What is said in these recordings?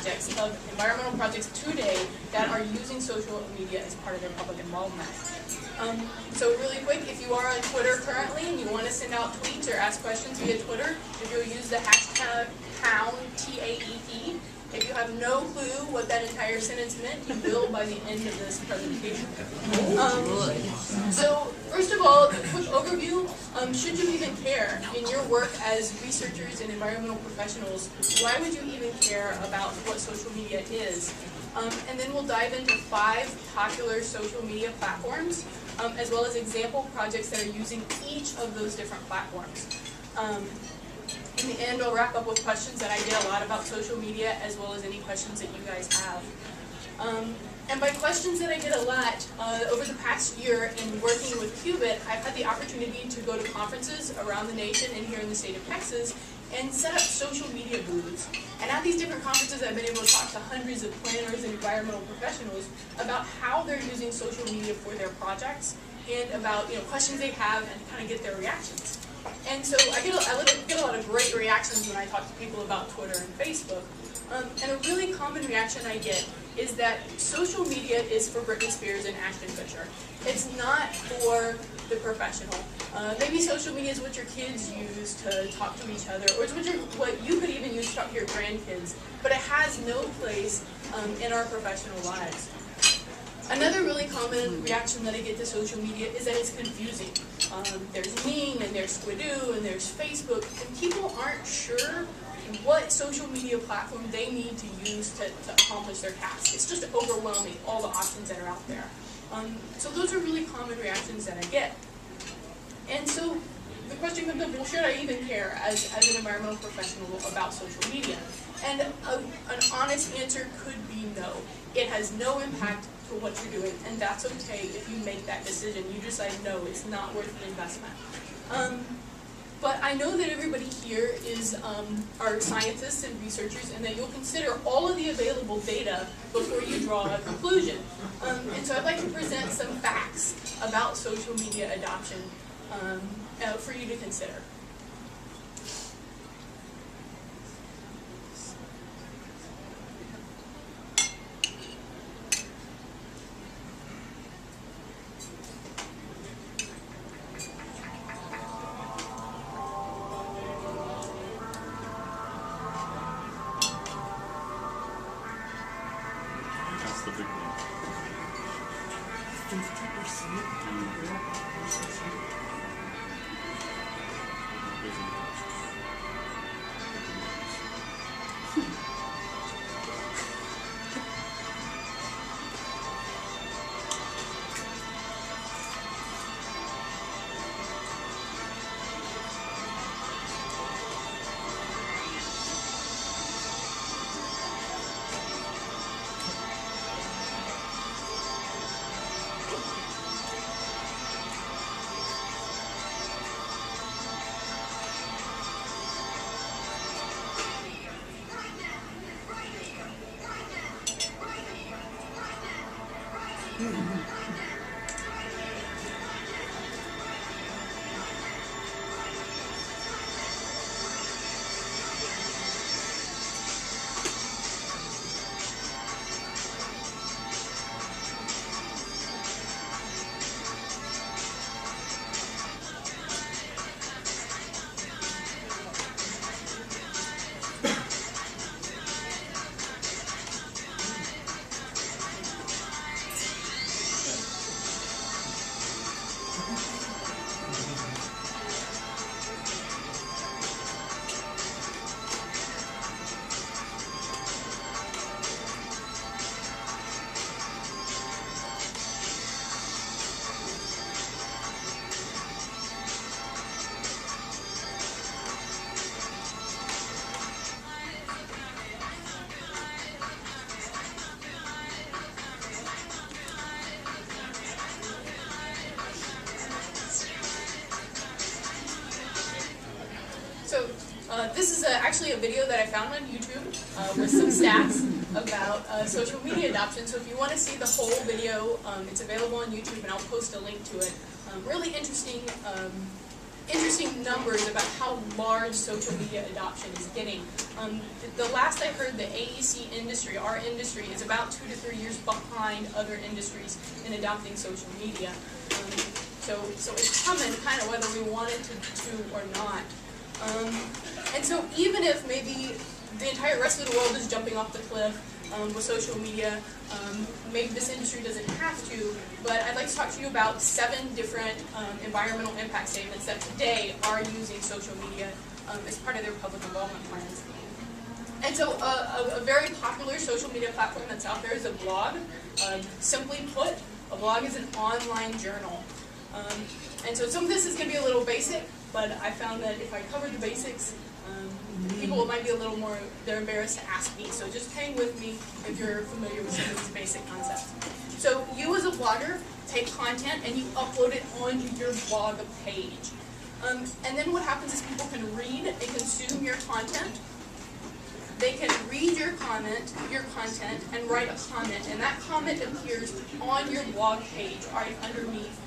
projects, of environmental projects today that are using social media as part of their public involvement. So really quick, if you are on Twitter currently and you want to send out tweets or ask questions via Twitter, if you'll use the hashtag pound TAEP. If you have no clue what that entire sentence meant, you will by the end of this presentation. So first of all, a quick overview. Should you even care in your work as researchers and environmental professionals? Why would you even care about what social media is? And then we'll dive into 5 popular social media platforms, as well as example projects that are using each of those different platforms. In the end, I'll wrap up with questions that I get a lot about social media, as well as any questions that you guys have. And by questions that I get a lot, over the past year in working with Cubit, I've had the opportunity to go to conferences around the nation and here in the state of Texas and set up social media booths. And at these different conferences, I've been able to talk to hundreds of planners and environmental professionals about how they're using social media for their projects and about questions they have and kind of get their reactions. And so I get a lot of great reactions when I talk to people about Twitter and Facebook. And a really common reaction I get is that social media is for Britney Spears and Ashton Kutcher. It's not for the professional. Maybe social media is what your kids use to talk to each other, or it's what you could even use to talk to your grandkids, but it has no place in our professional lives. Another really common reaction that I get to social media is that it's confusing. There's Ming, and there's Squidoo, and there's Facebook, and people aren't sure what social media platform they need to use to accomplish their task. It's just overwhelming, all the options that are out there. So those are really common reactions that I get. And so the question comes up, well, should I even care as an environmental professional about social media? And an honest answer could be no. It has no impact to what you're doing, and that's okay if you make that decision. You decide, no, it's not worth the investment. But I know that everybody here are scientists and researchers, and that you'll consider all of the available data before you draw a conclusion. And so I'd like to present some facts about social media adoption for you to consider. This is actually a video that I found on YouTube with some stats about social media adoption. So if you want to see the whole video, it's available on YouTube, and I'll post a link to it. Really interesting interesting numbers about how large social media adoption is getting. The last I heard, the AEC industry, our industry, is about 2 to 3 years behind other industries in adopting social media. So it's coming, kind of whether we want it to or not. And so even if maybe the entire rest of the world is jumping off the cliff with social media, maybe this industry doesn't have to, but I'd like to talk to you about 7 different environmental impact statements that today are using social media as part of their public involvement plans. And so a very popular social media platform that's out there is a blog. Simply put, a blog is an online journal. And so some of this is going to be a little basic, but I found that if I cover the basics, people might be a little more, they're embarrassed to ask me. So just hang with me if you're familiar with some of these basic concepts. So you as a blogger take content and you upload it onto your blog page. And then what happens is people can read and consume your content. They can read your content, and write a comment, and that comment appears on your blog page, right underneath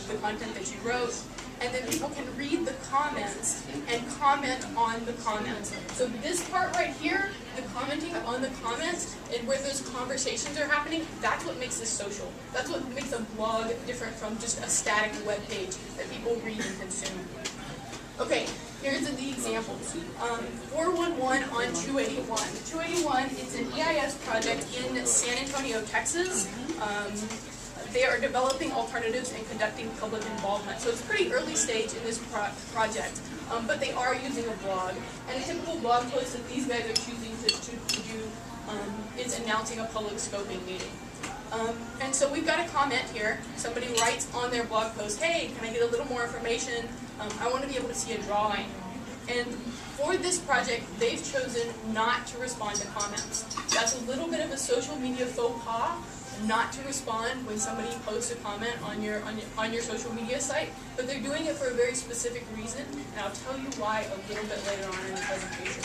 the content that you wrote. And then people can read the comments and comment on the comments. So this part right here, the commenting on the comments and where those conversations are happening, that's what makes this social. That's what makes a blog different from just a static web page that people read and consume. Okay, here's the examples. 411 on 281. 281, it's an EIS project in San Antonio, Texas. They are developing alternatives and conducting public involvement. So it's pretty early stage in this project, but they are using a blog. And a typical blog post that these guys are choosing to do is announcing a public scoping meeting. And so we've got a comment here. Somebody writes on their blog post, hey, can I get a little more information? I want to be able to see a drawing. And for this project, they've chosen not to respond to comments. That's a little bit of a social media faux pas, not to respond when somebody posts a comment on your social media site, but they're doing it for a very specific reason, and I'll tell you why a little bit later on in the presentation.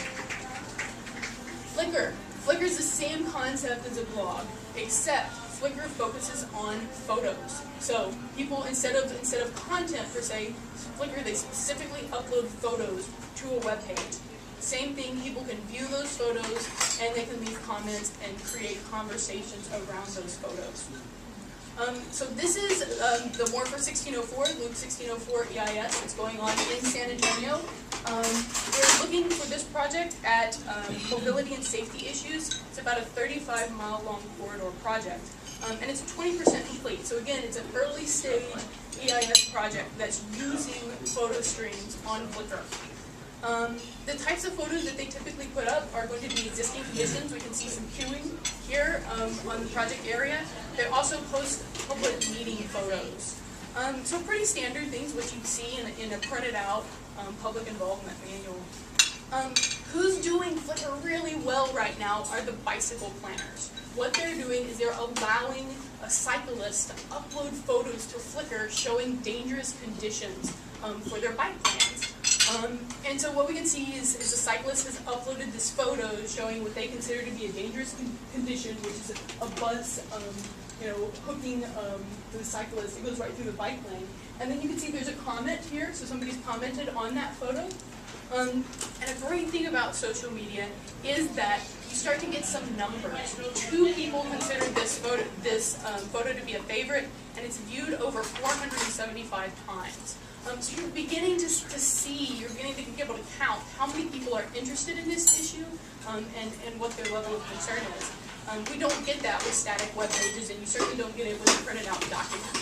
Flickr. Flickr is the same concept as a blog, except Flickr focuses on photos. So people, instead of content per se, Flickr, they specifically upload photos to a web page. Same thing, people can view those photos and they can leave comments and create conversations around those photos. So this is the Morpher 1604, Loop 1604 EIS that's going on in San Antonio. We're looking for this project at mobility and safety issues. It's about a 35-mile long corridor project. And it's 20% complete. So again, it's an early stage EIS project that's using photo streams on Flickr. The types of photos that they typically put up are going to be existing conditions. We can see some queuing here on the project area. They also post public meeting photos. So pretty standard things, what you'd see in a printed out public involvement manual. Who's doing Flickr really well right now are the bicycle planners. What they're doing is they're allowing a cyclist to upload photos to Flickr showing dangerous conditions for their bike plans. And so what we can see is a cyclist has uploaded this photo showing what they consider to be a dangerous condition, which is a bus, hooking the cyclist. It goes right through the bike lane. And then you can see there's a comment here, so somebody's commented on that photo. And a great thing about social media is that you start to get some numbers. 2 people considered this photo to be a favorite, and it's viewed over 475 times. So you're beginning to see, you're beginning to be able to count how many people are interested in this issue and what their level of concern is. We don't get that with static web pages, and you certainly don't get it with a printed out document.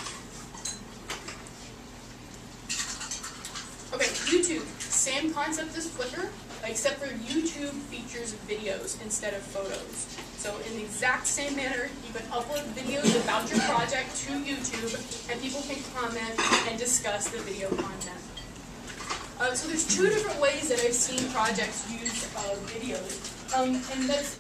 Okay, YouTube. Same concept as Flickr, except for YouTube features videos instead of photos. So in the exact same manner, you can upload videos about your project to YouTube, and people can comment and discuss the video content. So there's 2 different ways that I've seen projects use videos, and that's